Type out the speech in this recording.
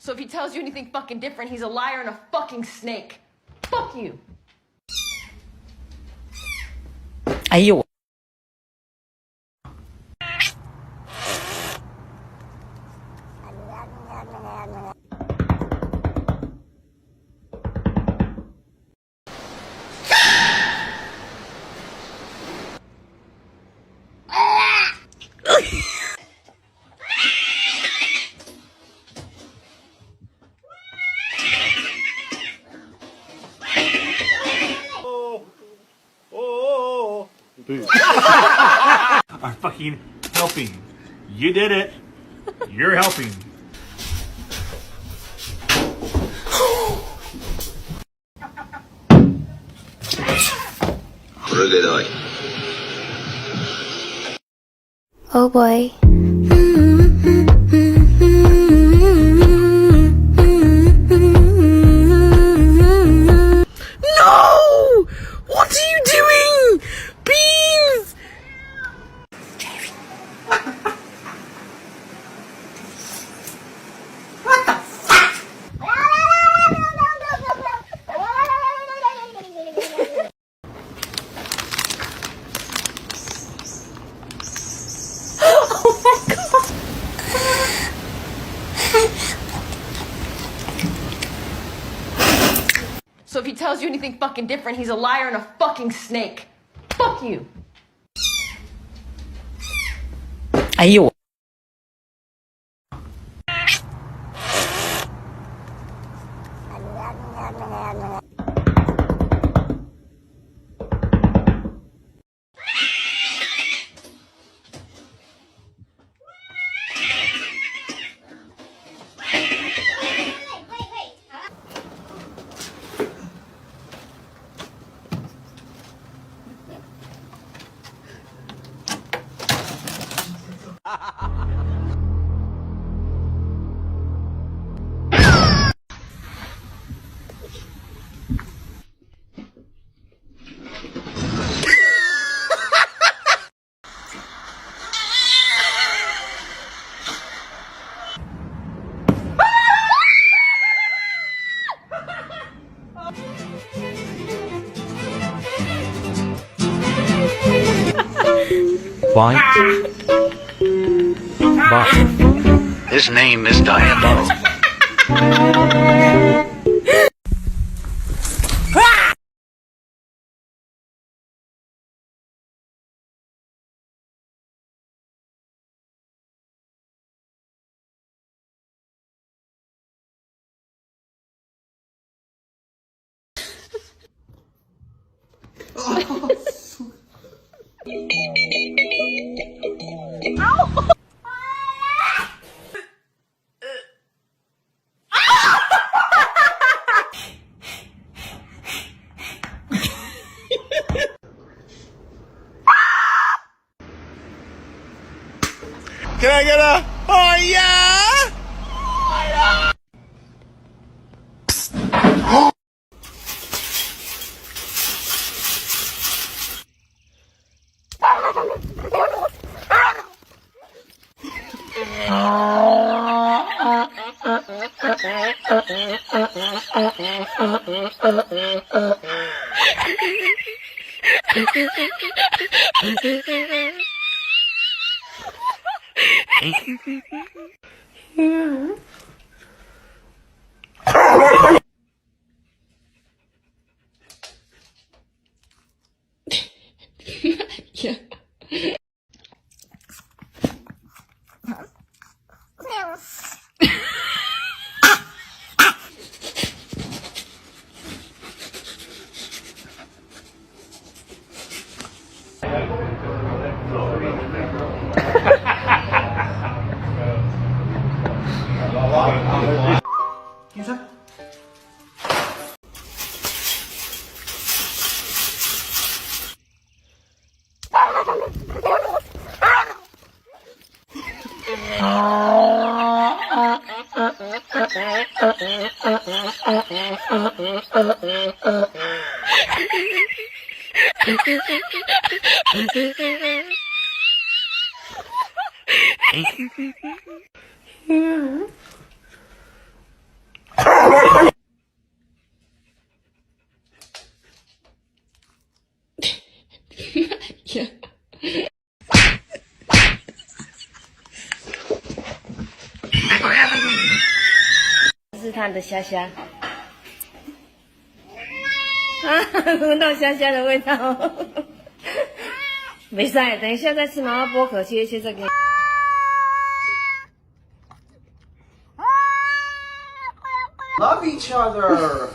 So if he tells you anything fucking different, he's a liar and a fucking snake. Fuck you. 哎呦！ are fucking helping. You did it. You're helping. Oh boy. No! What are you doing? Beans! So if he tells you anything fucking different, he's a liar and a fucking snake. Fuck you. 哎呦！ Bite. Bite. His name is Diablo. Can I get a oh yeah? Yeah. 它的虾虾。啊，闻到虾虾的味道。没晒，等一下再吃麻辣剥壳，切一切再给你。Love each other.